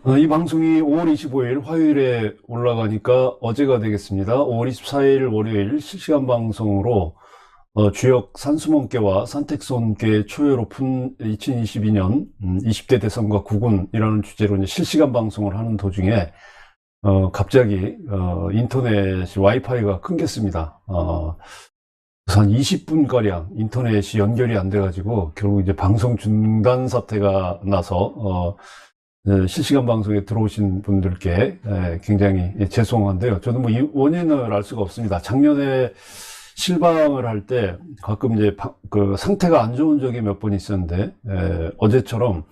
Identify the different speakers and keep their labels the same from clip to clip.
Speaker 1: 이 방송이 5월 25일 화요일에 올라가니까 어제가 되겠습니다. 5월 24일 월요일 실시간 방송으로 주역 산수몬계와 산택손계 초연 오픈 2022년 20대 대선과 국운이라는 주제로 이제 실시간 방송을 하는 도중에 갑자기 인터넷이 와이파이가 끊겼습니다. 그래서 한 20분가량 인터넷이 연결이 안 돼가지고 결국 이제 방송 중단 사태가 나서 실시간 방송에 들어오신 분들께 굉장히 죄송한데요. 저도 뭐 이 원인을 알 수가 없습니다. 작년에 실방을 할 때 가끔 이제 그 상태가 안 좋은 적이 몇 번 있었는데 어제처럼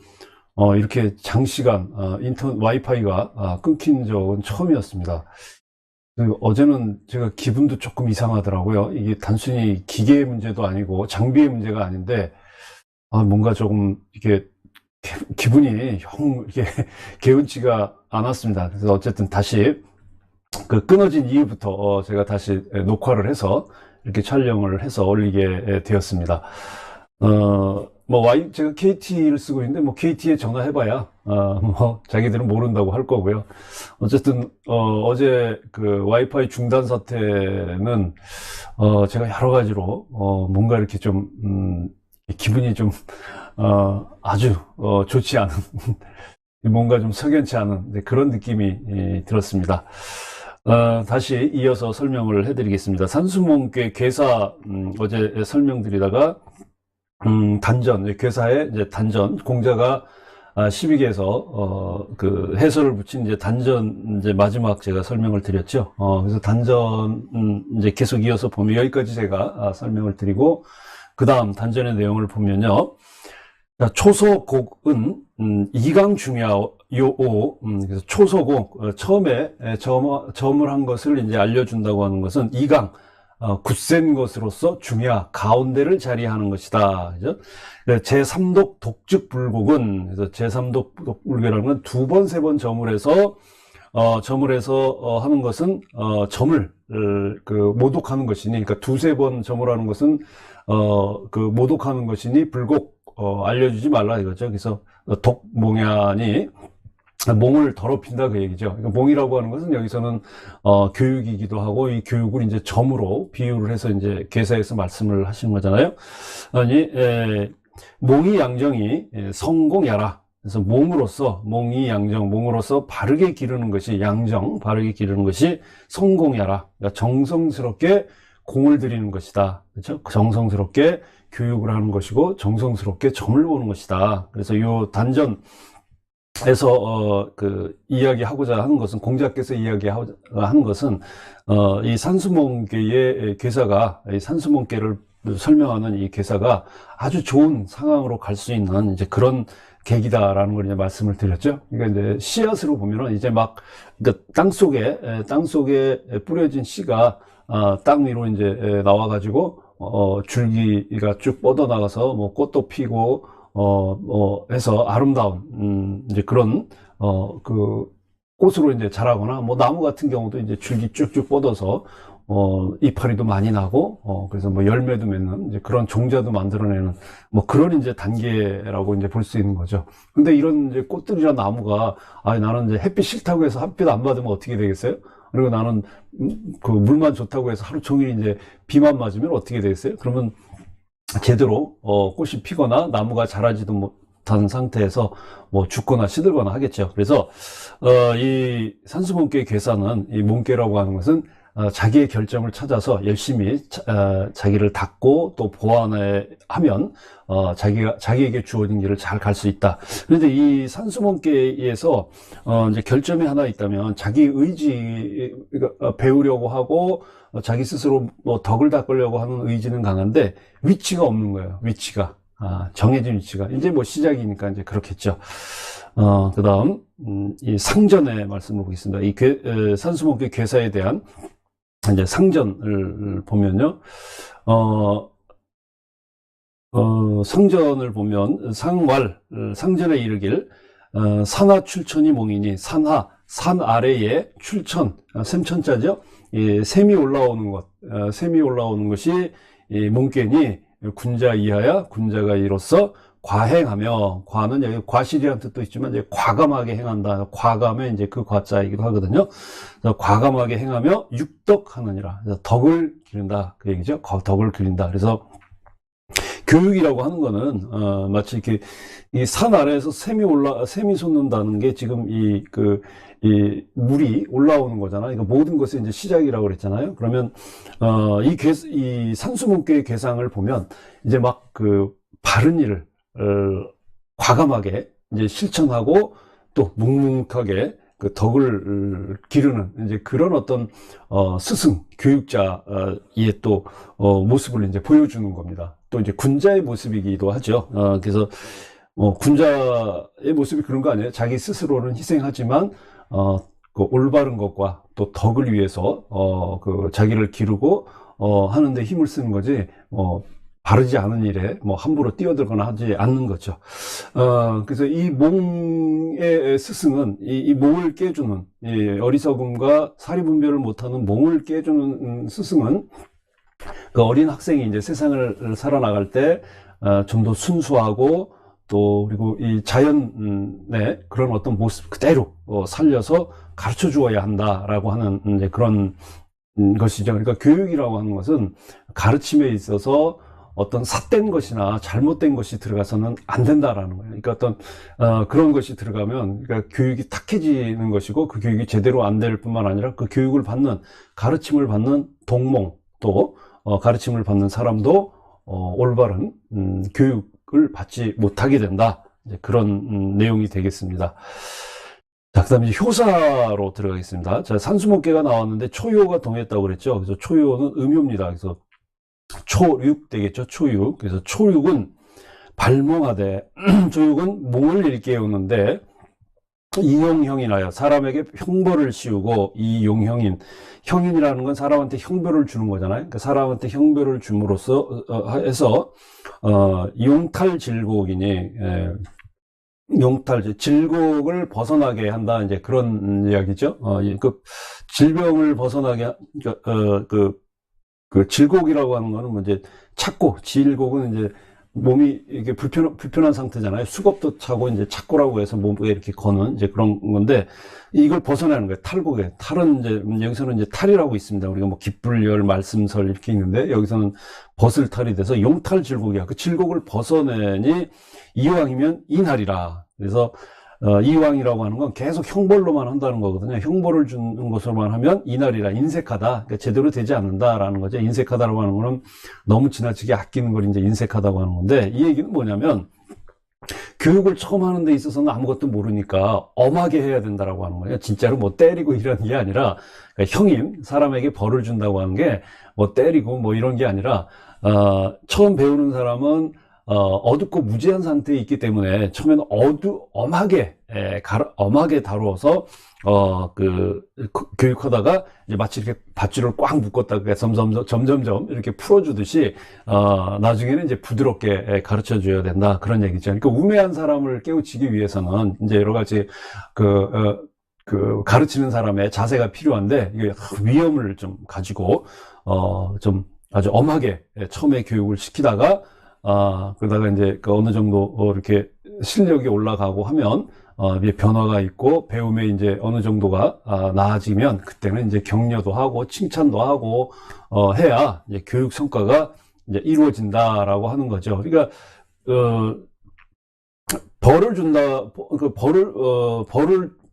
Speaker 1: 이렇게 장시간 인터넷 와이파이가 끊긴 적은 처음이었습니다. 어제는 제가 기분도 조금 이상하더라고요. 이게 단순히 기계의 문제도 아니고 장비의 문제가 아닌데 뭔가 조금 이게 기분이 영 이게 개운치가 않았습니다. 그래서 어쨌든 다시 그 끊어진 이후부터 제가 다시 녹화를 해서 이렇게 촬영을 해서 올리게 되었습니다. 제가 KT를 쓰고 있는데 뭐 KT에 전화해봐야 뭐 자기들은 모른다고 할 거고요. 어쨌든 어제 그 와이파이 중단 사태는 제가 여러 가지로 뭔가 이렇게 좀 기분이 좀 아주 좋지 않은 뭔가 좀 석연치 않은 그런 느낌이 들었습니다. 다시 이어서 설명을 해드리겠습니다. 산수몽계 괴사 어제 설명드리다가 단전 괴사의 이제 단전 공자가 12개에서 그 해설을 붙인 이제 단전 이제 마지막 제가 설명을 드렸죠. 그래서 단전 이제 계속 이어서 보면 여기까지 제가 설명을 드리고 그 다음 단전의 내용을 보면요. 초소곡은 이강 중야요. 그래서 초소곡 처음에 점을 한 것을 이제 알려준다고 하는 것은 이강 굳센 것으로서 중야 가운데를 자리하는 것이다. 그죠? 제3독 독즉불곡은 그래서 제3독 독불곡이라는 건 두 번, 세 번 점을 해서 하는 것은 점을 그 모독하는 것이니, 그러니까 두세 번 점을 하는 것은 그 모독하는 것이니 불곡 알려주지 말라 이거죠. 그래서 독몽야니 몽을 더럽힌다 그 얘기죠. 그러니까 몽이라고 하는 것은 여기서는 교육이기도 하고 이 교육을 이제 점으로 비유를 해서 이제 계사에서 말씀을 하시는 거잖아요. 아니 몽이 양정이 성공야라. 그래서 몽으로서 바르게 기르는 것이 양정, 바르게 기르는 것이 성공야라. 그러니까 정성스럽게 공을 들이는 것이다. 그렇죠? 정성스럽게 교육을 하는 것이고 정성스럽게 점을 보는 것이다. 그래서 이 단전에서 그 이야기하고자 하는 것은 공자께서 이야기하고자 하는 것은 이 산수몽계의 괴사가 이 산수몽계를 설명하는 이 괴사가 아주 좋은 상황으로 갈 수 있는 이제 그런 계기다라는 걸 이제 말씀을 드렸죠. 그러니까 이제 씨앗으로 보면은 이제 막 그러니까 땅 속에 뿌려진 씨가 땅 위로 이제 나와가지고 줄기가 쭉 뻗어나가서 뭐 꽃도 피고 해서 아름다운 이제 그런 그 꽃으로 이제 자라거나 뭐 나무 같은 경우도 이제 줄기 쭉쭉 뻗어서 이파리도 많이 나고 그래서 뭐 열매도 맺는 이제 그런 종자도 만들어내는 뭐 그런 이제 단계라고 이제 볼 수 있는 거죠. 근데 이런 이제 꽃들이나 나무가 나는 이제 햇빛 싫다고 해서 햇빛 안 받으면 어떻게 되겠어요? 그리고 나는 그 물만 좋다고 해서 하루 종일 이제 비만 맞으면 어떻게 되겠어요? 그러면 제대로 꽃이 피거나 나무가 자라지도 못한 상태에서 뭐 죽거나 시들거나 하겠죠. 그래서 이 산수몽계 괴사는 이 몽계라고 하는 것은 자기의 결점을 찾아서 열심히 자기를 닦고 또 보완하면 자기에게 주어진 길을 잘 갈 수 있다. 그런데 이 산수몽계에서 이제 결점이 하나 있다면 자기 의지 배우려고 하고 자기 스스로 뭐 덕을 닦으려고 하는 의지는 강한데 위치가 없는 거예요. 위치가 정해진 위치가 이제 뭐 시작이니까 이제 그렇겠죠. 그 다음 이 상전의 말씀을 보겠습니다. 이 산수몽계 괴사에 대한 이제 상전을 보면요. 상전을 보면 상전에 이르길 산하 출천이 몽이니 산 아래에 출천 샘천자죠. 샘이 올라오는 것이 몽께니 군자 이하야 군자가 이로써 과행하며, 과는 여기 과실이라는 뜻도 있지만 이제 과감하게 행한다. 과감의 이제 그 과자이기도 하거든요. 그래서 과감하게 행하며 육덕하느니라. 그래서 덕을 기른다. 그 얘기죠. 덕을 기른다. 그래서 교육이라고 하는 거는 마치 이렇게 이 산 아래에서 샘이 솟는다는 게 지금 이 물이 올라오는 거잖아요. 그러니까 모든 것의 이제 시작이라고 그랬잖아요. 그러면 이 산수문교의 괴상을 보면 이제 막 그 바른 일을 과감하게 이제 실천하고 또 묵묵하게 그 덕을 기르는 이제 그런 어떤 스승 교육자의 또 모습을 이제 보여주는 겁니다. 또 이제 군자의 모습이기도 하죠. 그래서 군자의 모습이 그런 거 아니에요? 자기 스스로는 희생하지만 그 올바른 것과 또 덕을 위해서 그 자기를 기르고 하는데 힘을 쓰는 거지. 바르지 않은 일에 함부로 뛰어들거나 하지 않는 거죠. 그래서 이 몽의 스승은 이 몽을 깨주는 어리석음과 사리분별을 못하는 몽을 깨주는 스승은 그 어린 학생이 이제 세상을 살아나갈 때 좀 더 순수하고 또 그리고 이 자연의 그런 어떤 모습 그대로 살려서 가르쳐 주어야 한다라고 하는 이제 그런 것이죠. 그러니까 교육이라고 하는 것은 가르침에 있어서 어떤 삿된 것이나 잘못된 것이 들어가서는 안 된다라는 거예요. 그러니까 어떤 그런 것이 들어가면 그러니까 교육이 탁해지는 것이고 그 교육이 제대로 안 될 뿐만 아니라 그 교육을 받는 가르침을 받는 동몽 또 가르침을 받는 사람도 올바른 교육을 받지 못하게 된다. 이제 그런 내용이 되겠습니다. 자, 그다음에 이제 효사로 들어가겠습니다. 자, 산수목계가 나왔는데 초효가 동했다고 그랬죠. 그래서 초효는 음효입니다. 그래서 초육 되겠죠. 초육. 그래서 초육은 발몽하되 초육은 몽을 일깨우는데 이용형이나요. 사람에게 형벌을 씌우고 형인이라는 건 사람한테 형벌을 주는 거잖아요. 그러니까 사람한테 형벌을 줌으로써 해서 용탈질곡이니 질곡을 벗어나게 한다. 이제 그런 이야기죠. 그 질병을 벗어나게 그 질곡이라고 하는 거는 이제 질곡은 이제 몸이 이게 불편한 상태잖아요. 수겁도 차고 이제 착고라고 해서 몸에 이렇게 거는 이제 그런 건데 이걸 벗어나는 거예요. 탈곡에. 탈은 이제 여기서는 이제 탈이라고 있습니다. 우리가 기불열, 말씀설 이렇게 있는데 여기서는 벗을 탈이 돼서 용탈질곡이야. 그 질곡을 벗어내니 이왕이면 이날이라. 그래서 이왕이라고 하는 건 계속 형벌로만 한다는 거거든요. 형벌을 주는 것으로만 하면 이날이라 인색하다. 그러니까 제대로 되지 않는다라는 거죠. 인색하다라고 하는 거는 너무 지나치게 아끼는 걸 이제 인색하다고 하는 건데 이 얘기는 뭐냐면 교육을 처음 하는 데 있어서는 아무것도 모르니까 엄하게 해야 된다라고 하는 거예요. 진짜로 때리고 이런 게 아니라 그러니까 형님 사람에게 벌을 준다고 하는 게 때리고 이런 게 아니라 처음 배우는 사람은 어둡고 무지한 상태에 있기 때문에 처음에는 엄하게 다루어서 교육하다가 이제 마치 이렇게 밧줄을 꽉 묶었다가 점점점 이렇게 풀어주듯이 나중에는 이제 부드럽게 가르쳐 줘야 된다 그런 얘기죠. 그러니까 우매한 사람을 깨우치기 위해서는 이제 여러 가지 가르치는 사람의 자세가 필요한데 이게 위험을 좀 가지고 좀 아주 엄하게 처음에 교육을 시키다가 그러다가 이제 어느 정도 이렇게 실력이 올라가고 하면 이제 변화가 있고 배움에 이제 어느 정도가 나아지면 그때는 이제 격려도 하고 칭찬도 하고 해야 이제 교육 성과가 이제 이루어진다라고 하는 거죠. 그러니까 벌을 준다.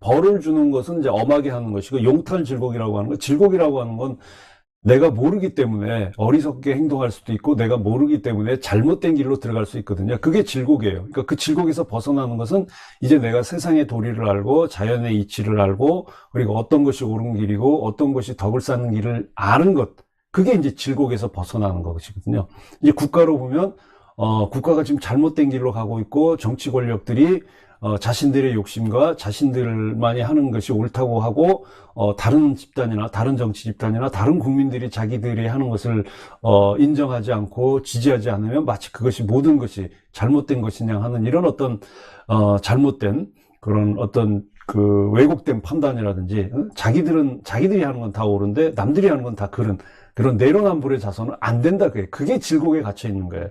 Speaker 1: 벌을 주는 것은 이제 엄하게 하는 것이고 용탈질곡이라고 하는 거. 질곡이라고 하는 건 내가 모르기 때문에 어리석게 행동할 수도 있고 내가 모르기 때문에 잘못된 길로 들어갈 수 있거든요. 그게 질곡이에요. 그러니까 그 질곡에서 벗어나는 것은 이제 내가 세상의 도리를 알고 자연의 이치를 알고 그리고 어떤 것이 옳은 길이고 어떤 것이 덕을 쌓는 길을 아는 것. 그게 이제 질곡에서 벗어나는 것이거든요. 이제 국가로 보면 국가가 지금 잘못된 길로 가고 있고 정치 권력들이 자신들의 욕심과 자신들만이 하는 것이 옳다고 하고 다른 집단이나 다른 정치 집단이나 다른 국민들이 자기들이 하는 것을 인정하지 않고 지지하지 않으면 마치 그것이 모든 것이 잘못된 것이냐 하는 이런 어떤 잘못된 그런 어떤 그 왜곡된 판단이라든지 자기들이 하는 건 다 옳은데 남들이 하는 건 다 그런 내로남불의 자선은 안 된다. 그게 질곡에 갇혀 있는 거예요.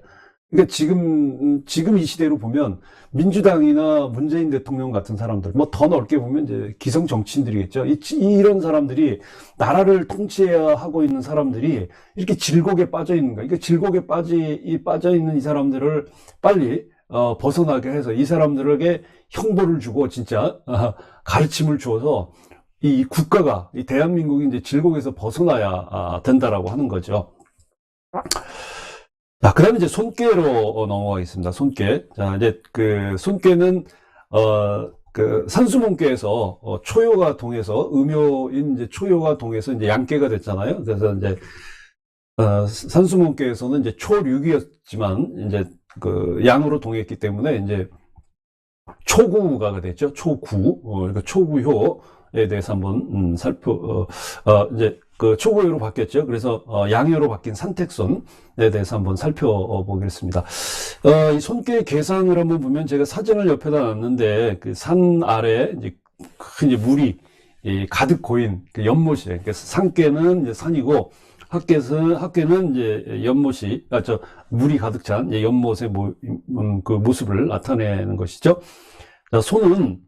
Speaker 1: 그러니까 지금 이 시대로 보면 민주당이나 문재인 대통령 같은 사람들, 뭐 더 넓게 보면 이제 기성 정치인들이겠죠. 이런 사람들이 나라를 통치해야 하고 있는 사람들이 이렇게 질곡에 빠져 있는 거야. 그러니까 질곡에 빠져 있는 이 사람들을 빨리 벗어나게 해서 이 사람들에게 형벌을 주고 진짜 가르침을 주어서 이 국가가, 이 대한민국이 이제 질곡에서 벗어나야 된다라고 하는 거죠. 자, 그 다음에 이제 손괴로 넘어가겠습니다. 손괴. 자, 이제 그 손괴는, 그 산수몽괴에서 초요가 동해서, 음요인 이제 초요가 동해서 이제 양괴가 됐잖아요. 그래서 이제, 산수몽괴에서는 이제 초육이었지만, 이제 그 양으로 동했기 때문에 이제 초구가 됐죠. 초구. 그러니까 초구효에 대해서 한번, 이제 그 초구효로 바뀌었죠. 그래서, 양효로 바뀐 산택손에 대해서 한번 살펴보겠습니다. 이 손괴 계상을 한번 보면 제가 사진을 옆에다 놨는데, 그 산 아래 이제 큰 이제 물이 가득 고인 그 연못이에요. 그래서 산괴는 이제 산이고, 학계는 이제 연못이, 물이 가득 찬 연못의 그 모습을 나타내는 것이죠. 자, 손은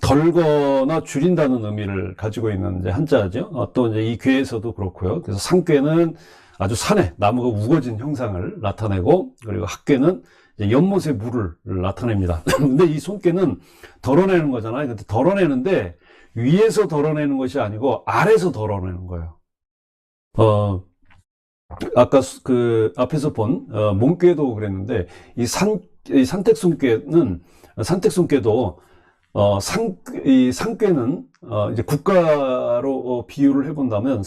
Speaker 1: 덜거나 줄인다는 의미를 가지고 있는 이제 한자죠. 또 이제 이 괴에서도 그렇고요. 그래서 산괴는 아주 산에 나무가 우거진 형상을 나타내고, 그리고 학괴는 이제 연못의 물을 나타냅니다. 근데 이 손괴는 덜어내는 거잖아요. 근데 덜어내는데 위에서 덜어내는 것이 아니고 아래에서 덜어내는 거예요. 아까 그 앞에서 본 몽괴도 그랬는데 이 산택손괴도 이 상괴는 이제 국가로 비유를 해본다면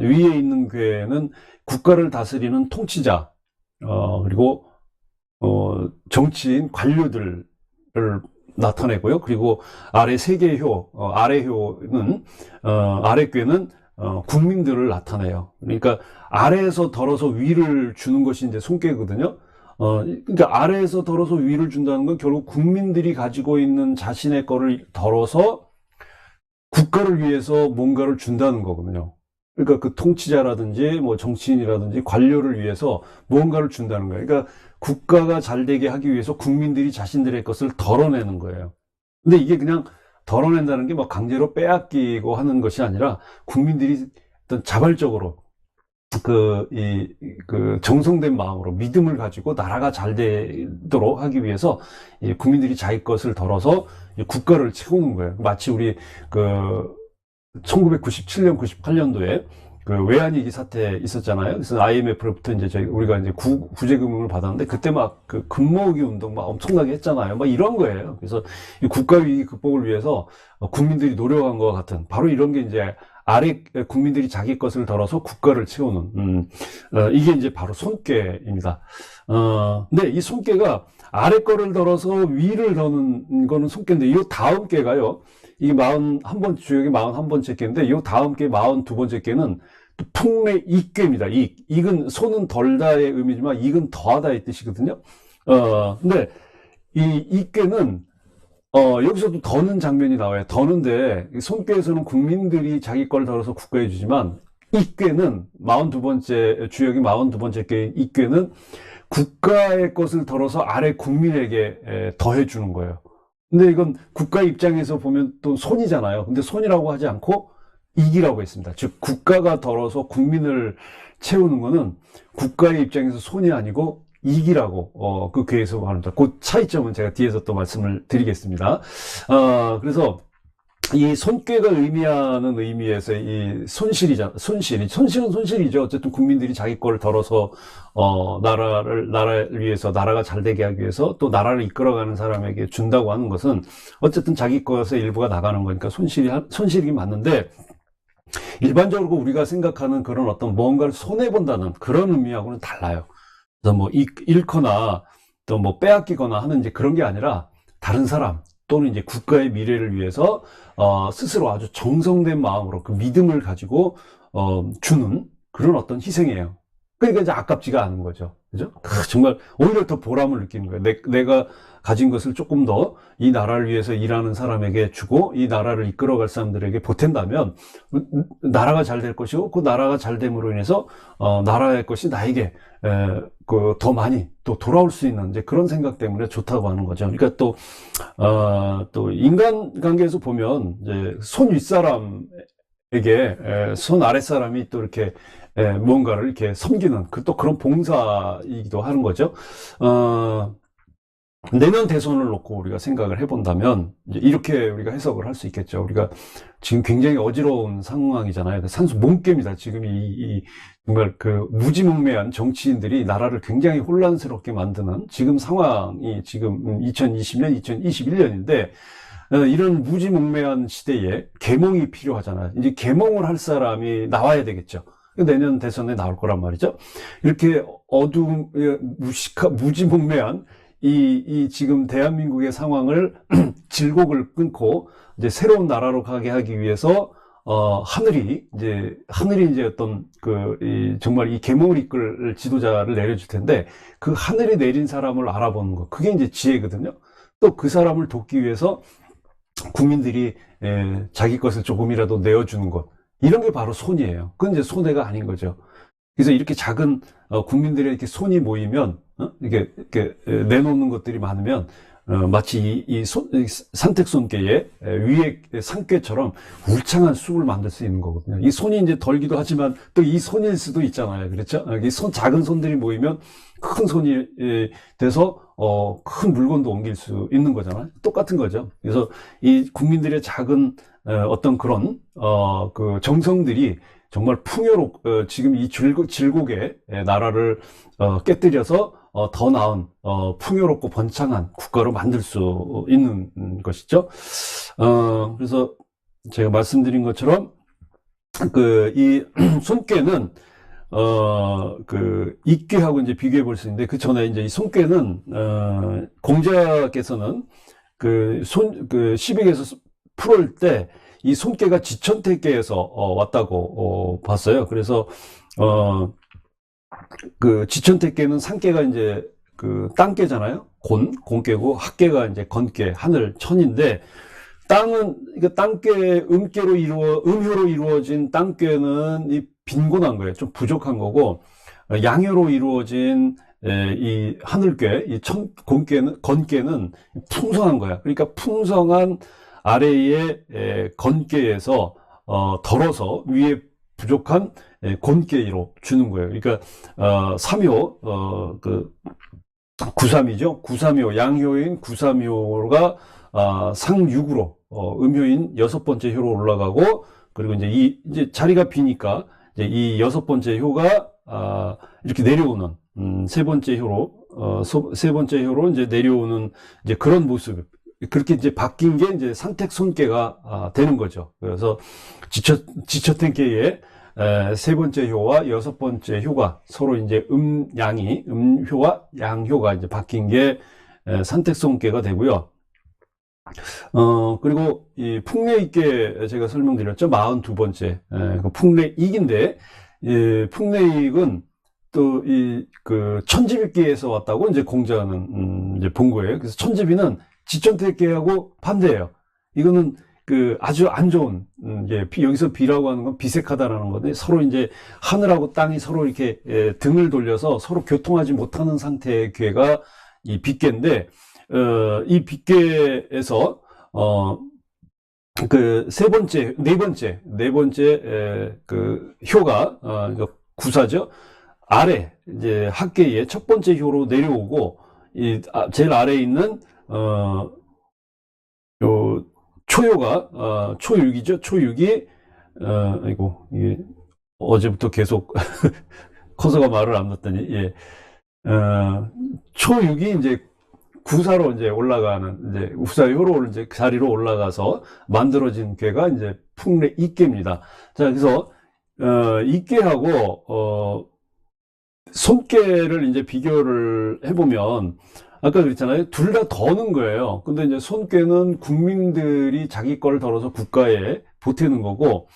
Speaker 1: 위에 있는 괴는 국가를 다스리는 통치자, 그리고 정치인 관료들을 나타내고요. 그리고 아래 세계효, 아래효는 아래괴는 국민들을 나타내요. 그러니까 아래에서 덜어서 위를 주는 것이 이제 손괴거든요. 그러니까 아래에서 덜어서 위를 준다는 건 결국 국민들이 가지고 있는 자신의 거를 덜어서 국가를 위해서 뭔가를 준다는 거거든요. 그러니까 그 통치자라든지 뭐 정치인이라든지 관료를 위해서 무언가를 준다는 거예요. 그러니까 국가가 잘 되게 하기 위해서 국민들이 자신들의 것을 덜어내는 거예요. 근데 이게 그냥 덜어낸다는 게 뭐 강제로 빼앗기고 하는 것이 아니라 국민들이 어떤 자발적으로 그 정성된 마음으로 믿음을 가지고 나라가 잘 되도록 하기 위해서 국민들이 자기 것을 덜어서 국가를 채우는 거예요. 마치 우리 그 1997년, 98년도에 그 외환위기 사태 있었잖아요. 그래서 IMF로부터 이제 우리가 이제 구제금융을 받았는데 그때 막 그 금모으기 운동 막 엄청나게 했잖아요. 막 이런 거예요. 그래서 이 국가 위기 극복을 위해서 국민들이 노력한 것과 같은 바로 이런 게 이제 아래 국민들이 자기 것을 덜어서 국가를 채우는 이게 이제 바로 손괴입니다. 근데 이 손괴가 아래 거를 덜어서 위를 더는 거는 손괴인데 이 다음 괴가요. 이 41번 주역이 41번째 괴인데 이 다음 괴 42번째 괴는 또 풍래 익괴입니다. 익은 손은 덜다의 의미지만 익은 더하다의 뜻이거든요. 근데 이 익괴는 여기서도 더는 장면이 나와요. 더는데 손괴에서는 국민들이 자기 걸 덜어서 국가에 주지만 익괴는 42번째 주역이 42번째 괴인 익괴는 국가의 것을 덜어서 아래 국민에게 더해 주는 거예요. 근데 이건 국가 입장에서 보면 또 손이잖아요. 근데 손이라고 하지 않고 익이라고 했습니다. 즉 국가가 덜어서 국민을 채우는 거는 국가의 입장에서 손이 아니고 익이라고 그 괴에서 말합니다. 그 차이점은 제가 뒤에서 또 말씀을 드리겠습니다. 그래서 이 손괴가 의미하는 의미에서 이 손실은 손실이죠. 어쨌든 국민들이 자기 거를 덜어서 나라를 위해서 나라가 잘 되게 하기 위해서 또 나라를 이끌어가는 사람에게 준다고 하는 것은 어쨌든 자기 것의 일부가 나가는 거니까 손실이 맞는데 일반적으로 우리가 생각하는 그런 어떤 뭔가를 손해본다는 그런 의미하고는 달라요. 그래서 뭐 잃거나 또 뭐 빼앗기거나 하는 이제 그런 게 아니라 다른 사람 또는 이제 국가의 미래를 위해서 스스로 아주 정성된 마음으로 그 믿음을 가지고 주는 그런 어떤 희생이에요. 그러니까 이제 아깝지가 않은 거죠. 그죠? 정말 오히려 더 보람을 느끼는 거예요. 내가 가진 것을 조금 더 이 나라를 위해서 일하는 사람에게 주고 이 나라를 이끌어갈 사람들에게 보탠다면 나라가 잘 될 것이고 그 나라가 잘 됨으로 인해서 나라의 것이 나에게 더 많이 또 돌아올 수 있는 이제 그런 생각 때문에 좋다고 하는 거죠. 그러니까 또 인간관계에서 보면 이제 손 윗사람에게 손 아랫사람이 또 이렇게 무언가를 이렇게 섬기는 또 그런 봉사이기도 하는 거죠. 내년 대선을 놓고 우리가 생각을 해본다면 이제 이렇게 우리가 해석을 할 수 있겠죠. 우리가 지금 굉장히 어지러운 상황이잖아요. 산수 몽개입니다. 지금 정말 그 무지몽매한 정치인들이 나라를 굉장히 혼란스럽게 만드는 지금 상황이 지금 2020년, 2021년인데 이런 무지몽매한 시대에 계몽이 필요하잖아요. 이제 계몽을 할 사람이 나와야 되겠죠. 내년 대선에 나올 거란 말이죠. 이렇게 무지몽매한 이 지금 대한민국의 상황을 질곡을 끊고 이제 새로운 나라로 가게 하기 위해서 하늘이 이제 어떤 정말 이 계몽을 이끌 지도자를 내려줄 텐데 그 하늘이 내린 사람을 알아보는 것, 그게 이제 지혜거든요. 또 그 사람을 돕기 위해서 국민들이 자기 것을 조금이라도 내어주는 것, 이런 게 바로 손이에요. 그건 이제 손해가 아닌 거죠. 그래서 이렇게 작은 국민들의 이렇게 손이 모이면 이렇게 내놓는 것들이 많으면 마치 이 산택손괴의 위에 산괴처럼 울창한 숲을 만들 수 있는 거거든요. 이 손이 이제 덜기도 하지만 또 이 손일 수도 있잖아요. 그렇죠? 작은 손들이 모이면 큰 손이 돼서 큰 물건도 옮길 수 있는 거잖아요. 똑같은 거죠. 그래서 이 국민들의 작은 어떤 그런 그 정성들이 정말 지금 이 질곡의 나라를 깨뜨려서 더 나은 풍요롭고 번창한 국가로 만들 수 있는 것이죠. 그래서 제가 말씀드린 것처럼 이 손괴는 입괴하고 이제 비교해 볼 수 있는데, 그 전에 이제 이 손괴는 공자께서는 시빅에서 풀을 때 이 손괴가 지천태계에서 왔다고 봤어요. 그래서 지천태계는 산괴가 이제 땅괴잖아요. 공괴고 학괴가 이제 건괴, 하늘, 천인데, 땅괴, 음효로 이루어진 땅괴는 이 빈곤한 거예요. 좀 부족한 거고, 양효로 이루어진 이 하늘괴, 건괴는 풍성한 거야. 그러니까 풍성한 아래의 건괴에서 덜어서 위에 부족한 곤괴로 주는 거예요. 그러니까 삼효, 구삼이죠. 구삼효, 양효인 구삼효가 상육으로 음효인 여섯 번째 효로 올라가고, 그리고 이제 자리가 비니까 이제 이 여섯 번째 효가 이렇게 내려오는 세 번째 효로 이제 내려오는 이제 그런 모습. 그렇게 이제 바뀐 게 이제 산택손괴가 되는 거죠. 그래서 지처탱계의 세 번째 효와 여섯 번째 효가 서로 이제 음효와 양효가 이제 바뀐 게 산택손괴가 되고요. 그리고 이 풍래익계 제가 설명드렸죠. 42번째 그 풍래익인데, 풍래익은 또 천지비기에서 왔다고 이제 공자는 이제 본 거예요. 그래서 천지비는 지천태계하고 반대예요. 이거는 아주 안 좋은, 여기서 비라고 하는 건 비색하다라는 건데, 서로 이제 하늘하고 땅이 서로 이렇게 등을 돌려서 서로 교통하지 못하는 상태의 괴가 이 빗괴인데, 이 빗괴에서 네 번째 효가 구사죠. 아래 이제 학계의 첫 번째 효로 내려오고, 제일 아래에 있는 초효가 초육이죠. 초육이 아이고, 이게 어제부터 계속 커서가 말을 안 듣더니, 초육이 이제 구사로 이제 올라가는, 이제 구사효로 이제 자리로 올라가서 만들어진 괴가 이제 풍래익괴입니다. 자, 그래서 익괴하고 손괴를 이제 비교를 해보면, 아까 그랬잖아요. 둘 다 더는 거예요. 근데 이제 손괴는 국민들이 자기 걸 덜어서 국가에 보태는 거고,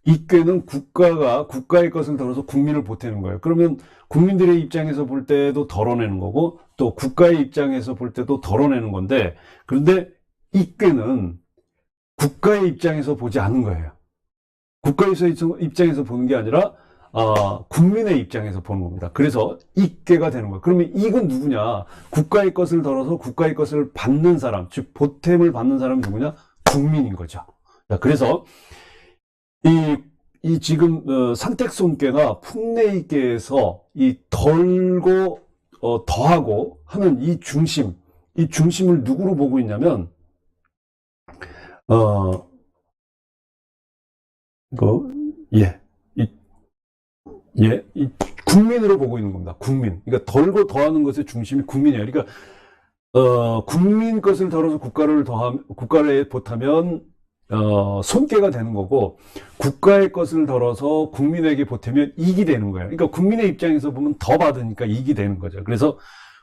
Speaker 1: 이꾀는 국가의 것을 덜어서 국민을 보태는 거예요. 그러면 국민들의 입장에서 볼 때도 덜어내는 거고, 또 국가의 입장에서 볼 때도 덜어내는 건데, 그런데 이꾀는 국가의 입장에서 보지 않은 거예요. 국가의 입장에서 보는 게 아니라 국민의 입장에서 보는 겁니다. 그래서 이꾀가 되는 거예요. 그러면 이건 누구냐? 국가의 것을 덜어서 국가의 것을 받는 사람, 즉 보탬을 받는 사람이 누구냐? 국민인 거죠. 자, 그래서 이 지금 산택손꾀나 풍내이꾀에서 이 덜고 더하고 하는 이 중심을 누구로 보고 있냐면 이 국민으로 보고 있는 겁니다. 국민. 그러니까 덜고 더하는 것의 중심이 국민이에요. 그러니까 국민 것을 덜어서 국가를 보태면 손괴가 되는 거고, 국가의 것을 덜어서 국민에게 보태면 이익이 되는 거예요. 그러니까 국민의 입장에서 보면 더 받으니까 이익이 되는 거죠. 그래서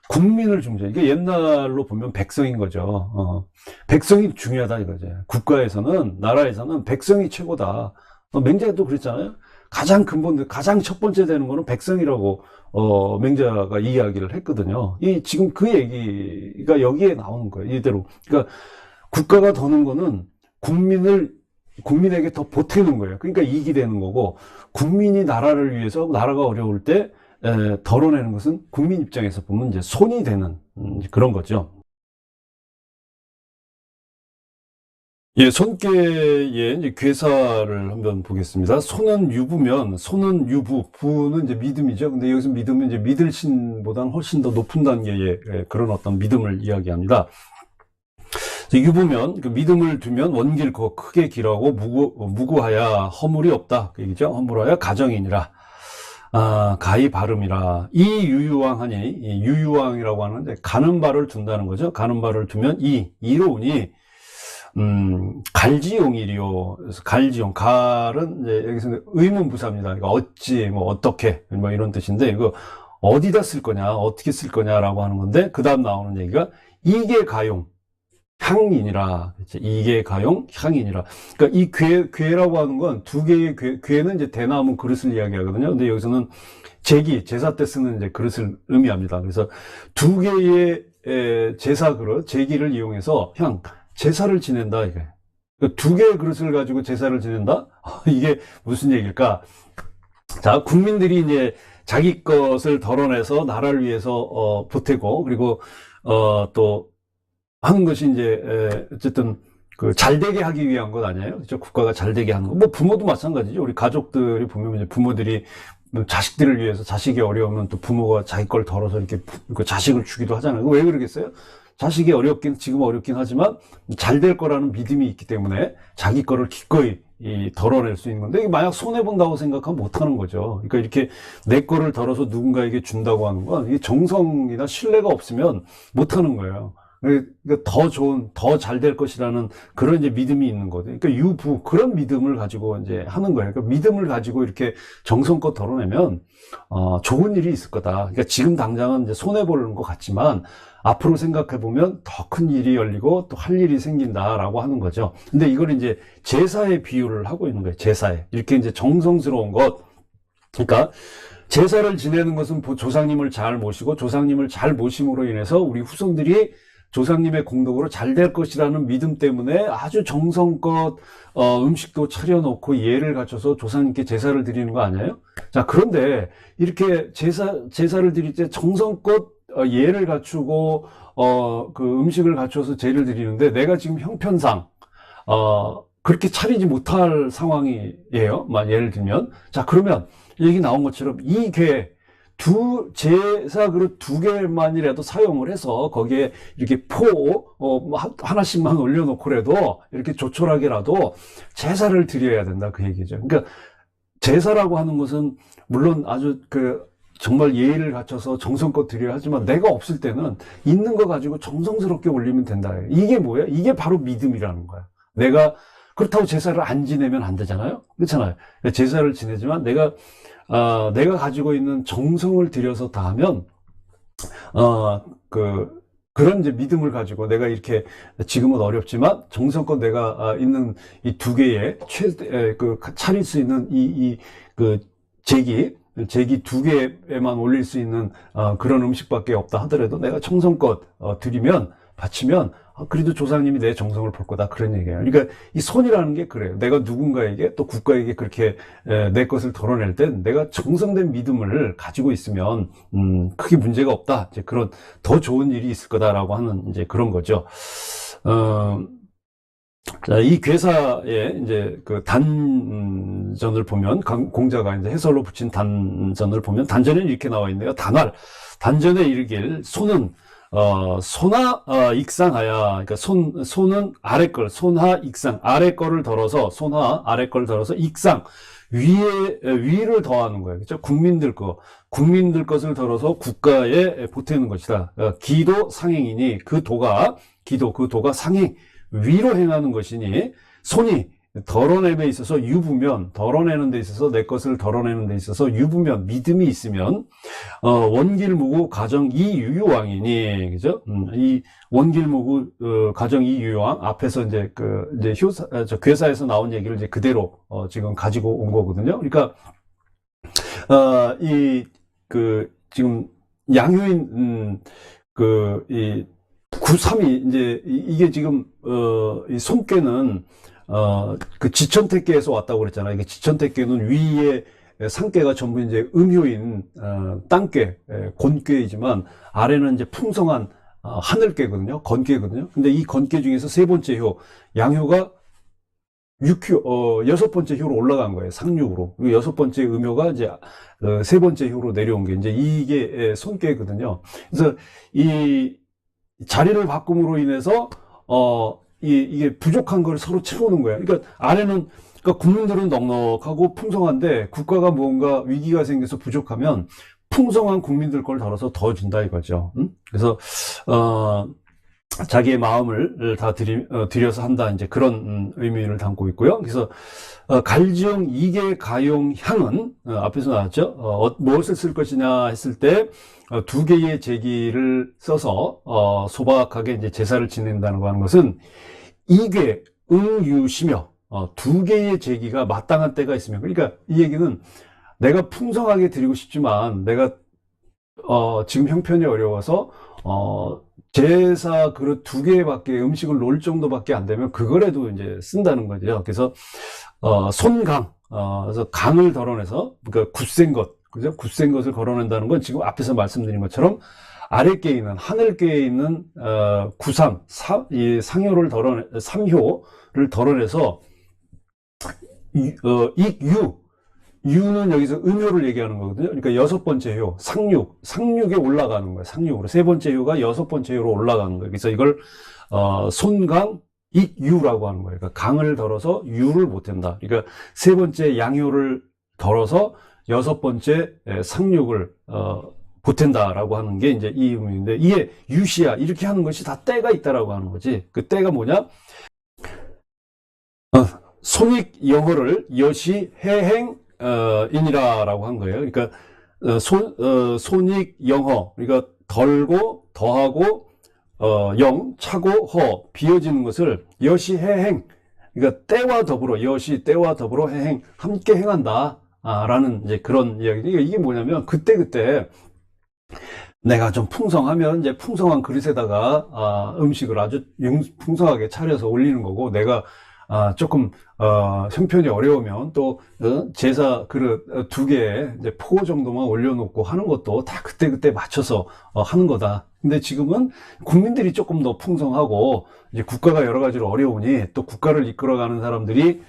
Speaker 1: 국민을 중시해요. 이게 옛날로 보면 백성인 거죠. 백성이 중요하다 이거죠. 국가에서는, 나라에서는 백성이 최고다. 맹자도 그랬잖아요. 가장 근본, 가장 첫 번째 되는 거는 백성이라고 맹자가 이야기를 했거든요. 지금 그 얘기가 여기에 나오는 거예요. 이대로. 그러니까 국가가 더는 거는 국민에게 더 보태는 거예요. 그러니까 이익이 되는 거고, 국민이 나라를 위해서, 나라가 어려울 때 덜어내는 것은 국민 입장에서 보면 이제 손이 되는 그런 거죠. 예, 손꾀의 이제 괴사를 한번 보겠습니다. 손은 유부면, 손은 유부, 부는 이제 믿음이죠. 근데 여기서 믿음은 이제 믿을 신보다는 훨씬 더 높은 단계의 그런 어떤 믿음을 이야기합니다. 유부면, 그 믿음을 두면 원길코 크게 길하고 무구하야 허물이 없다. 그 얘기죠. 허물하야 가정이니라. 가히 발음이라. 이 유유왕하니, 이 유유왕이라고 하는데, 가는 바를 둔다는 거죠. 가는 바를 두면 이로우니, 갈지용이리요. 그래서 갈지용, 갈은 이제 여기서 의문부사입니다. 그러니까 어찌, 뭐 어떻게, 뭐 이런 뜻인데, 이거 어디다 쓸 거냐, 어떻게 쓸 거냐라고 하는 건데, 그 다음 나오는 얘기가 이게 가용, 향이니라. 이게 가용, 향이니라. 그러니까 이 괴라고 하는 건 두 개의 괴는 이제 대나무 그릇을 이야기하거든요. 근데 여기서는 제사 때 쓰는 이제 그릇을 의미합니다. 그래서 두 개의 제사 그릇, 제기를 이용해서 제사를 지낸다, 이게. 두 개의 그릇을 가지고 제사를 지낸다? 이게 무슨 얘기일까? 자, 국민들이 이제 자기 것을 덜어내서 나라를 위해서 보태고, 그리고 또 하는 것이 이제 어쨌든 그 잘되게 하기 위한 것 아니에요? 그렇죠? 국가가 잘되게 하는 거. 뭐 부모도 마찬가지죠. 우리 가족들이 보면 이제 부모들이 자식들을 위해서, 자식이 어려우면 또 부모가 자기 걸 덜어서 이렇게 그 자식을 주기도 하잖아요. 왜 그러겠어요? 자식이 지금 어렵긴 하지만 잘 될 거라는 믿음이 있기 때문에 자기 거를 기꺼이 덜어낼 수 있는 건데, 이게 만약 손해본다고 생각하면 못하는 거죠. 그러니까 이렇게 내 거를 덜어서 누군가에게 준다고 하는 건 이게 정성이나 신뢰가 없으면 못하는 거예요. 그러니까 더 좋은, 더 잘 될 것이라는 그런 이제 믿음이 있는 거죠. 그러니까 그런 믿음을 가지고 이제 하는 거예요. 그러니까 믿음을 가지고 이렇게 정성껏 덜어내면, 좋은 일이 있을 거다. 그러니까 지금 당장은 이제 손해보는 것 같지만, 앞으로 생각해보면 더 큰 일이 열리고 또 할 일이 생긴다라고 하는 거죠. 근데 이걸 이제 제사에 비유를 하고 있는 거예요. 제사에. 이렇게 이제 정성스러운 것. 그러니까 제사를 지내는 것은 조상님을 잘 모시고, 조상님을 잘 모심으로 인해서 우리 후손들이 조상님의 공덕으로 잘 될 것이라는 믿음 때문에 아주 정성껏 음식도 차려놓고 예를 갖춰서 조상님께 제사를 드리는 거 아니에요? 자, 그런데 이렇게 제사를 드릴 때 정성껏 예를 갖추고 그 음식을 갖춰서 제를 드리는데, 내가 지금 형편상 그렇게 차리지 못할 상황이에요. 예를 들면, 자, 그러면 얘기 나온 것처럼 이 제사 그릇 두 개만이라도 사용을 해서 거기에 이렇게 하나씩만 올려놓고라도 이렇게 조촐하게라도 제사를 드려야 된다, 그 얘기죠. 그러니까 제사라고 하는 것은 물론 아주 정말 예의를 갖춰서 정성껏 드려야 하지만, 내가 없을 때는 있는 거 가지고 정성스럽게 올리면 된다. 이게 뭐예요? 이게 바로 믿음이라는 거야. 내가 그렇다고 제사를 안 지내면 안 되잖아요. 그렇잖아요. 제사를 지내지만 내가 가지고 있는 정성을 들여서 다 하면, 그런 이제 믿음을 가지고 내가 이렇게 지금은 어렵지만 정성껏 내가 있는 이 두 개의 차릴 수 있는 그 제기 두 개에만 올릴 수 있는 그런 음식밖에 없다 하더라도 내가 정성껏 드리면 바치면 그래도 조상님이 내 정성을 볼 거다 그런 얘기예요. 그러니까 이 손이라는 게 그래요. 내가 누군가에게 또 국가에게 그렇게 내 것을 덜어낼 땐 내가 정성된 믿음을 가지고 있으면 크게 문제가 없다. 이제 그런 더 좋은 일이 있을 거다라고 하는 이제 그런 거죠. 자, 이 괴사의 이제 그 단전을 보면 공자가 이제 해설로 붙인 단전을 보면 단전에는 이렇게 나와 있네요. 단전에 이르길 소는 소나 익상하야. 그러니까 손은 아래 걸, 손하 익상, 아래 거를 덜어서 손하 아래 걸 덜어서 익상 위를 더하는 거예요. 그렇죠? 국민들 것을 덜어서 국가에 보태는 것이다. 기도 상행이니 그 도가 상행 위로 행하는 것이니 손이 덜어냄에 있어서 유부면, 덜어내는 데 있어서 내 것을 덜어내는 데 있어서 유부면, 믿음이 있으면 원길무구 가정 이유요왕이니, 그죠? 이 원길무구 가정 이유요왕 앞에서 이제 괴사에서 나온 얘기를 이제 그대로 지금 가지고 온 거거든요. 그러니까 지금 양효인 이 구삼이 이제 이게 지금 이 손괴는 그 지천택계에서 왔다고 그랬잖아요. 이게 지천택계는 위에 상괴가 전부 이제 음효인 땅괴, 곤괴이지만 아래는 이제 풍성한 하늘괴거든요. 건괴거든요. 근데 이 건괴 중에서 세 번째 효, 양효가 6효, 여섯 번째 효로 올라간 거예요. 상륙으로. 여섯 번째 음효가 이제 세 번째 효로 내려온 게 이제 이게 손괴거든요. 그래서 이 자리를 바꿈으로 인해서 이게 부족한 걸 서로 채우는 거예요. 그러니까 아래는 그러니까 국민들은 넉넉하고 풍성한데 국가가 뭔가 위기가 생겨서 부족하면 풍성한 국민들 걸 덜어서 더 준다 이거죠. 그래서 자기의 마음을 다 들여서 한다 이제 그런 의미를 담고 있고요. 그래서 갈지용 이계 가용 향은 앞에서 나왔죠. 무엇을 쓸 것이냐 했을 때 두 개의 제기를 써서 소박하게 이제 제사를 지낸다는 거 하는 것은 이괴 응유시며 두 개의 제기가 마땅한 때가 있으면, 그러니까 이 얘기는 내가 풍성하게 드리고 싶지만 내가 지금 형편이 어려워서 제사 그릇 두 개밖에 음식을 놓을 정도밖에 안 되면 그거라도 이제 쓴다는 거죠. 그래서 손강, 그래서 강을 덜어내서 그러니까 굳센 것, 그죠? 굳센 것을 걸어낸다는 건 지금 앞에서 말씀드린 것처럼 아래께 있는 하늘께에 있는 구삼, 이 상효를 삼효를 덜어내서 유는 여기서 음효를 얘기하는 거거든요. 그러니까 여섯 번째 효, 상륙에 올라가는 거예요. 상륙으로 세 번째 효가 여섯 번째 효로 올라가는 거예요. 그래서 이걸 손강 익유라고 하는 거예요. 그러니까 강을 덜어서 유를 보탠다. 그러니까 세 번째 양효를 덜어서 여섯 번째 상륙을 보탠다라고 하는 게 이제 이 의미인데, 이게 유시야 이렇게 하는 것이 다 때가 있다라고 하는 거지. 그 때가 뭐냐? 손익 영어를 여시 해행 인이라라고 한 거예요. 그러니까 손익 영허, 그러니까 덜고 더하고 차고 허 비어지는 것을 여시 해행, 그러니까 때와 더불어 여시 때와 더불어 해행 함께 행한다 라는 이제 그런 이야기. 그러니까 이게 뭐냐면 그때 내가 좀 풍성하면 이제 풍성한 그릇에다가 음식을 아주 풍성하게 차려서 올리는 거고, 내가 조금 형편이 어려우면 또 제사 그릇 두 개에 이제 포 정도만 올려놓고 하는 것도 다 그때 맞춰서 하는 거다. 근데 지금은 국민들이 조금 더 풍성하고 이제 국가가 여러 가지로 어려우니 또 국가를 이끌어가는 사람들이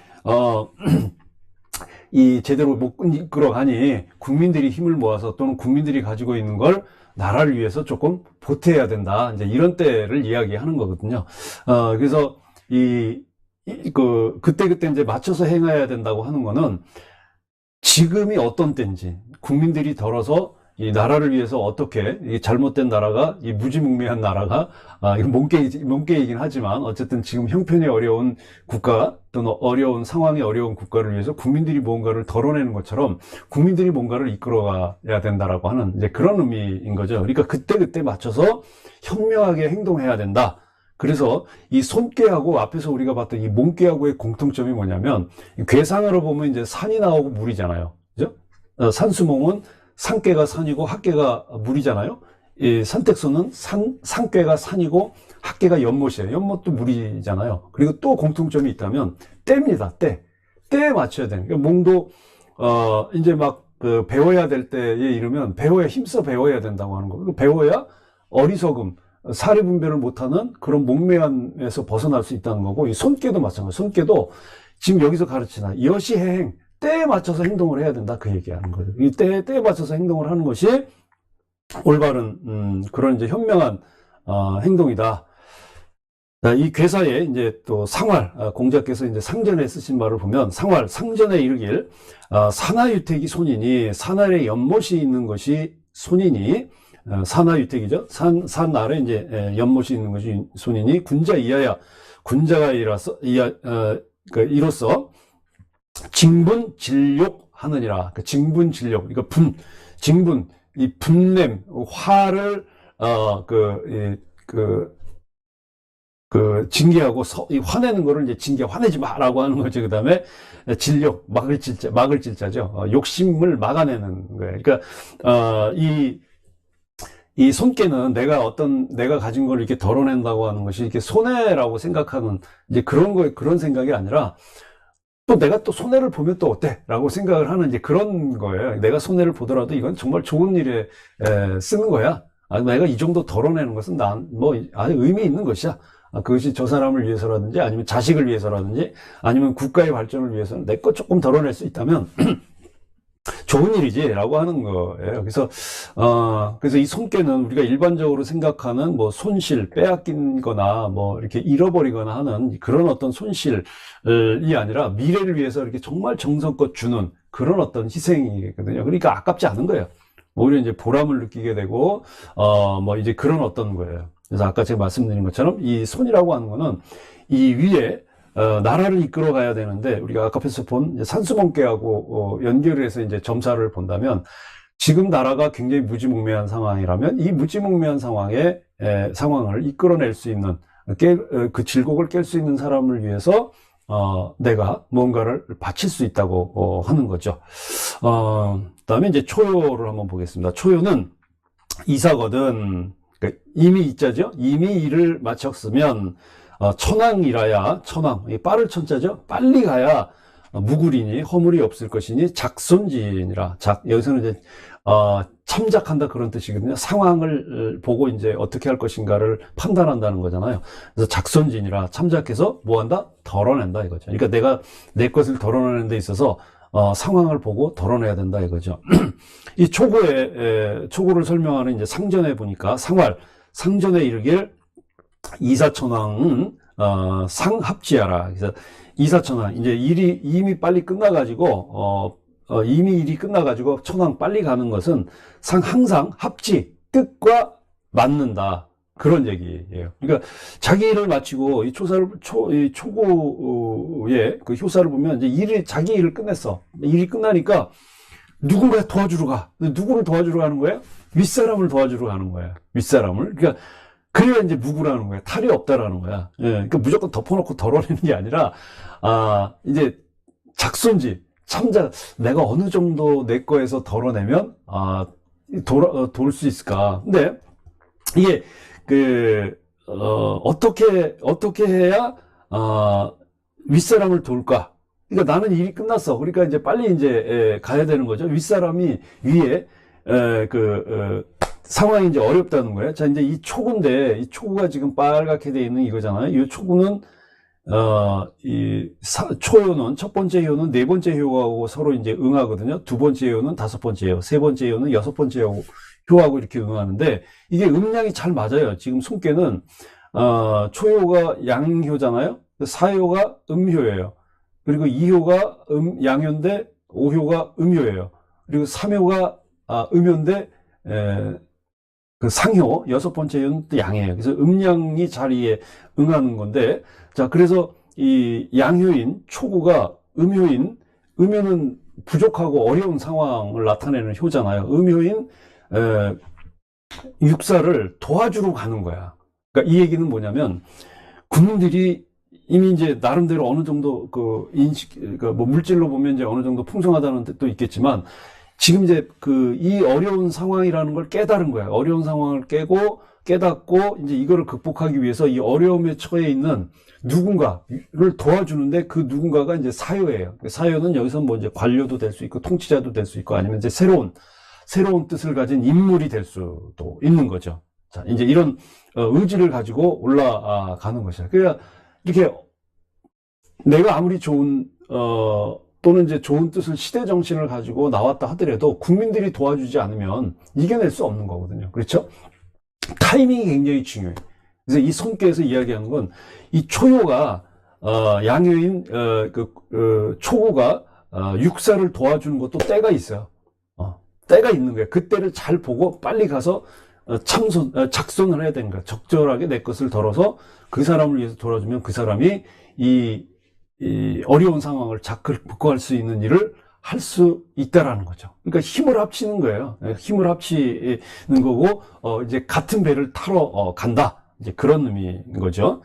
Speaker 1: 이 제대로 못 이끌어가니 국민들이 힘을 모아서 또는 국민들이 가지고 있는 걸 나라를 위해서 조금 보태야 된다. 이제 이런 때를 이야기하는 거거든요. 그래서 그때 이제 맞춰서 행해야 된다고 하는 거는 지금이 어떤 때인지, 국민들이 덜어서 이 나라를 위해서 어떻게, 이 잘못된 나라가, 이 무지몽매한 나라가, 이거 몸개이긴 하지만, 어쨌든 지금 형편이 어려운 국가, 또는 어려운 상황이 어려운 국가를 위해서 국민들이 뭔가를 덜어내는 것처럼 국민들이 뭔가를 이끌어가야 된다라고 하는 이제 그런 의미인 거죠. 그러니까 그때그때 맞춰서 현명하게 행동해야 된다. 그래서 이 손꾀하고 앞에서 우리가 봤던 이 몸꾀하고의 공통점이 뭐냐면, 괴상으로 보면 이제 산이 나오고 물이잖아요. 그죠? 산수몽은 산꾀가 산이고 학꾀가 물이잖아요. 이 산택소는 산꾀가 산이고 학꾀가 연못이에요. 연못도 물이잖아요. 그리고 또 공통점이 있다면 때입니다. 때. 때에 맞춰야 되는. 그러니까 몽도 이제 막 그 배워야 될 때에 이르면 힘써 배워야 된다고 하는 거고, 배워야 어리석음, 사리 분별을 못하는 그런 목매함에서 벗어날 수 있다는 거고, 이 손꾀도 마찬가지예요. 손꾀도 지금 여기서 가르치나 여시해행, 때에 맞춰서 행동을 해야 된다, 그 얘기하는 거죠. 이 때에 맞춰서 행동을 하는 것이 올바른 그런 이제 현명한 행동이다. 이 괴사에 이제 또 상활, 공자께서 이제 상전에 쓰신 말을 보면, 상전에 이르길, 산하유택이 손이니, 산아래 연못이 있는 것이 손이니, 산하유택이죠. 산 아래 이제 연못이 있는 것이 손이니, 군자 이하야, 군자가 이로써 징분 진욕 하느니라. 그 징분 진욕, 그러니까 징분, 이 분냄, 화를 징계하고 화내는 거를 이제 화내지 마라고 하는 거죠. 그 다음에 진욕, 막을 질자죠. 욕심을 막아내는 거예요. 그러니까 이 손꾀는 내가 가진 걸 이렇게 덜어낸다고 하는 것이 이렇게 손해라고 생각하는 이제 그런 생각이 아니라, 또 내가 또 손해를 보면 또 어때? 라고 생각을 하는 이제 그런 거예요. 내가 손해를 보더라도 이건 정말 좋은 일에 쓰는 거야. 내가 이 정도 덜어내는 것은 아주 의미 있는 것이야. 그것이 저 사람을 위해서라든지, 아니면 자식을 위해서라든지, 아니면 국가의 발전을 위해서는 내 거 조금 덜어낼 수 있다면 좋은 일이지라고 하는 거예요. 그래서 이 손꾀는 우리가 일반적으로 생각하는 뭐 손실, 빼앗긴 거나 뭐 이렇게 잃어버리거나 하는 그런 어떤 손실이 아니라, 미래를 위해서 이렇게 정말 정성껏 주는 그런 어떤 희생이거든요. 그러니까 아깝지 않은 거예요. 오히려 이제 보람을 느끼게 되고, 뭐 이제 그런 어떤 거예요. 그래서 아까 제가 말씀드린 것처럼 이 손이라고 하는 거는 이 위에 나라를 이끌어 가야 되는데, 우리가 아까 본 산수몽꾀하고 연결을 해서 이제 점사를 본다면, 지금 나라가 굉장히 무지몽매한 상황이라면 이 무지몽매한 상황을 이끌어낼 수 있는, 그 질곡을 깰 수 있는 사람을 위해서 내가 뭔가를 바칠 수 있다고 하는 거죠. 그다음에 이제 초효를 한번 보겠습니다. 초효는 이사거든, 그러니까 이미 이자죠. 이미 일을 마쳤으면 천왕이라야, 천왕, 빠를 천자죠. 빨리 가야 무구리니 허물이 없을 것이니 작손지니라. 여기서는 이제 참작한다, 그런 뜻이거든요. 상황을 보고 이제 어떻게 할 것인가를 판단한다는 거잖아요. 그래서 작손지니라, 참작해서 뭐한다? 덜어낸다 이거죠. 그러니까 내가 내 것을 덜어내는 데 있어서 상황을 보고 덜어내야 된다 이거죠. 이 초고를 설명하는 이제 상전에 보니까, 상전에 이르길 이사천왕은 상합지하라. 그래서 이사천왕, 이제 일이 이미 빨리 끝나가지고 이미 일이 끝나가지고 천왕 빨리 가는 것은 항상 합지, 뜻과 맞는다, 그런 얘기예요. 그러니까 자기 일을 마치고 이 초고의 그 효사를 보면, 이제 자기 일을 끝냈어. 일이 끝나니까 누군가 도와주러 가. 누구를 도와주러 가는 거예요? 윗사람을 도와주러 가는 거예요. 윗사람을. 그러니까 그래야 이제 무구라는 거야. 탈이 없다라는 거야. 예, 그러니까 무조건 덮어놓고 덜어내는 게 아니라, 이제 작손지, 참자, 내가 어느 정도 내 거에서 덜어내면 돌 수 있을까. 근데 이게 어떻게 해야 윗사람을 돌까? 그러니까 나는 일이 끝났어. 그러니까 이제 빨리 이제 가야 되는 거죠. 윗사람이 위에 상황이 이제 어렵다는 거예요. 자, 이제 이 초구인데, 이 초구가 지금 빨갛게 돼 있는 이거잖아요. 이 초구는 초효는, 첫 번째 효는 네 번째 효하고 서로 이제 응하거든요. 두 번째 효는 다섯 번째 효, 세 번째 효는 여섯 번째 효하고 이렇게 응하는데, 이게 음량이 잘 맞아요. 지금 손꾀는 초효가 양효잖아요. 사효가 음효예요. 그리고 2효가 양효인데 5효가 음효예요. 그리고 3효가 음효인데 그 상효, 여섯 번째 요는 또 양이에요. 그래서 음양이 자리에 응하는 건데, 자, 그래서 이 양효인, 초구가 음효인, 음효는 부족하고 어려운 상황을 나타내는 효잖아요. 음효인, 육사를 도와주러 가는 거야. 그러니까 이 얘기는 뭐냐면, 군인들이 이미 이제 나름대로 어느 정도 그 인식, 그러니까 뭐 물질로 보면 이제 어느 정도 풍성하다는 뜻도 있겠지만, 지금 이제 그 이 어려운 상황이라는 걸 깨달은 거야. 어려운 상황을 깨닫고 이제 이거를 극복하기 위해서 이 어려움에 처해 있는 누군가를 도와주는데, 그 누군가가 이제 사요예요. 사요는 여기서 뭐 이제 관료도 될 수 있고 통치자도 될 수 있고, 아니면 이제 새로운 뜻을 가진 인물이 될 수도 있는 거죠. 자, 이제 이런 의지를 가지고 올라가는 것이야. 그러니까 이렇게 내가 아무리 좋은 또는 이제 좋은 뜻을, 시대 정신을 가지고 나왔다 하더라도 국민들이 도와주지 않으면 이겨낼 수 없는 거거든요. 그렇죠? 타이밍이 굉장히 중요해요. 그래서 이 손께에서 이야기하는 건 이 초요가 양효인 초구가 육사를 도와주는 것도 때가 있어요. 때가 있는 거예요. 그때를 잘 보고 빨리 가서 작손을 해야 되는 거야. 적절하게 내 것을 덜어서 그 사람을 위해서 돌아주면 그 사람이 이 어려운 상황을 극복할 수 있는 일을 할 수 있다라는 거죠. 그러니까 힘을 합치는 거예요. 힘을 합치는 거고, 이제 같은 배를 타러 간다. 이제 그런 의미인 거죠.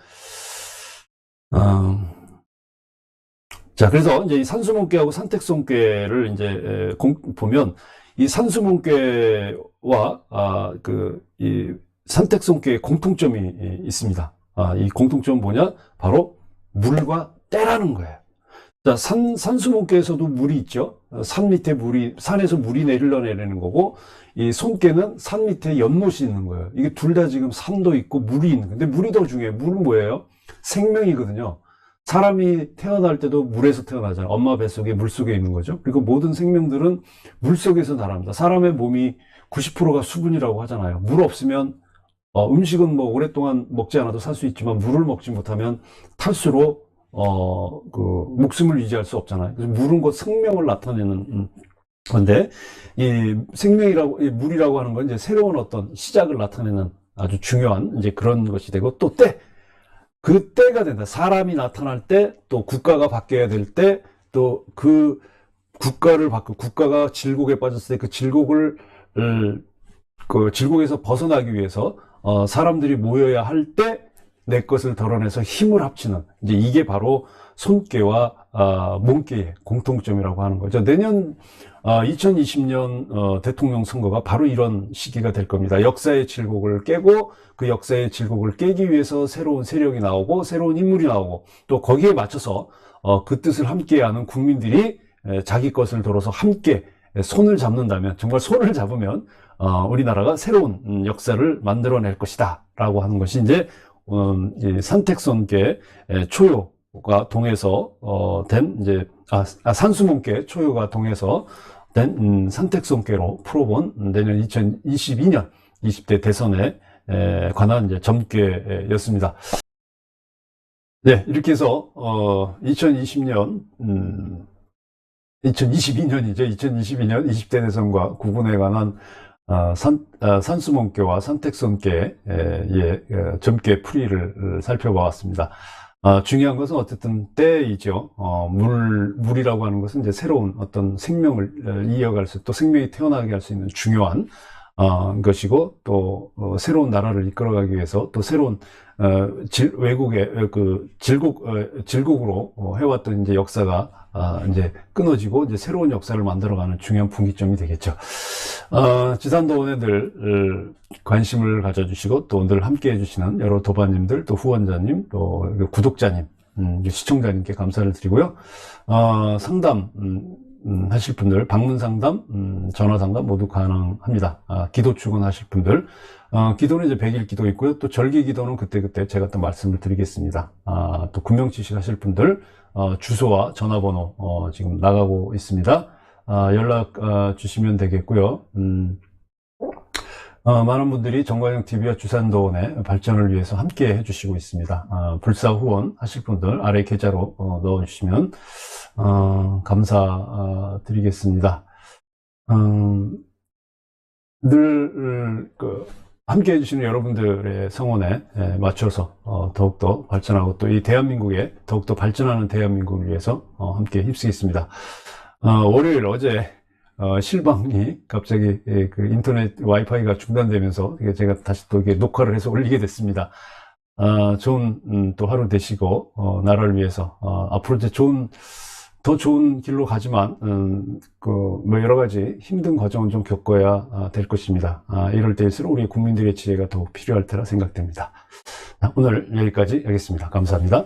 Speaker 1: 자, 그래서 이제 이 산수문괴하고 산택손괴를 이제 보면, 이 산수문괴와 이 산택손괴의 공통점이 있습니다. 이 공통점은 뭐냐? 바로 물과 때라는 거예요. 자, 산수문괴에서도 물이 있죠. 산에서 물이 내리는 거고, 이 손괴는 산 밑에 연못이 있는 거예요. 이게 둘 다 지금 산도 있고 물이 있는, 근데 물이 더 중요해요. 물은 뭐예요? 생명이거든요. 사람이 태어날 때도 물에서 태어나잖아요. 엄마 뱃속에 물 속에 있는 거죠. 그리고 모든 생명들은 물 속에서 자랍니다. 사람의 몸이 90%가 수분이라고 하잖아요. 물 없으면 음식은 뭐 오랫동안 먹지 않아도 살 수 있지만, 물을 먹지 못하면 탈수로 목숨을 유지할 수 없잖아요. 그래서 물은 곧 생명을 나타내는 건데, 이 물이라고 하는 건 이제 새로운 어떤 시작을 나타내는 아주 중요한 이제 그런 것이 되고, 또 그 때가 된다. 사람이 나타날 때, 또 국가가 바뀌어야 될 때, 또 그 국가가 질곡에 빠졌을 때 그 질곡에서 벗어나기 위해서 사람들이 모여야 할 때 내 것을 덜어내서 힘을 합치는, 이제 이게 바로 손괴와 몸괴의 공통점이라고 하는 거죠. 내년 2020년 대통령 선거가 바로 이런 시기가 될 겁니다. 역사의 질곡을 깨고, 그 역사의 질곡을 깨기 위해서 새로운 세력이 나오고 새로운 인물이 나오고, 또 거기에 맞춰서 그 뜻을 함께하는 국민들이 자기 것을 덜어서 함께 손을 잡는다면, 정말 손을 잡으면 우리나라가 새로운 역사를 만들어낼 것이다 라고 하는 것이 이제 산택손괴 초요가 동해서 된 이제 산수문괴 초요가 동해서 된 산택손괴로 풀어본 내년 2022년 20대 대선에 관한 이제 점괘였습니다. 네, 이렇게 해서 2022년이죠. 2022년 20대 대선과 구분에 관한 산수문괴와 산택손괴의 점괘 풀이를 살펴보았습니다. 중요한 것은 어쨌든 때이죠. 물이라고 하는 것은 이제 새로운 어떤 생명을 이어갈 또 생명이 태어나게 할 수 있는 중요한 것이고, 또 새로운 나라를 이끌어가기 위해서 또 새로운 외국의 질곡으로 해왔던 이제 역사가 이제 끊어지고 이제 새로운 역사를 만들어가는 중요한 분기점이 되겠죠. 지산도원에 늘 관심을 가져주시고 또 늘 함께 해주시는 여러 도반님들, 또 후원자님, 또 구독자님, 시청자님께 감사를 드리고요. 상담 하실 분들, 방문 상담, 전화 상담 모두 가능합니다. 기도 축원하실 분들, 기도는 이제 100일 기도 있고요. 또 절기 기도는 그때그때 제가 또 말씀을 드리겠습니다. 또 금명지식 하실 분들, 주소와 전화번호 지금 나가고 있습니다. 연락 주시면 되겠고요. 많은 분들이 정관영TV와 주산도원의 발전을 위해서 함께 해주시고 있습니다. 불사 후원 하실 분들 아래 계좌로 넣어주시면 감사드리겠습니다. 늘 함께 해주시는 여러분들의 성원에 맞춰서 더욱더 발전하고 또 이 대한민국에 더욱더 발전하는 대한민국을 위해서 함께 힘쓰겠습니다. 월요일 어제 실방이 갑자기 그 인터넷 와이파이가 중단되면서 제가 다시 또 이게 녹화를 해서 올리게 됐습니다. 좋은 또 하루 되시고 나라를 위해서 앞으로 이제 더 좋은 길로 가지만 뭐 여러 가지 힘든 과정은 좀 겪어야 될 것입니다. 이럴 때일수록 우리 국민들의 지혜가 더욱 필요할 테라 생각됩니다. 오늘 여기까지 하겠습니다. 감사합니다.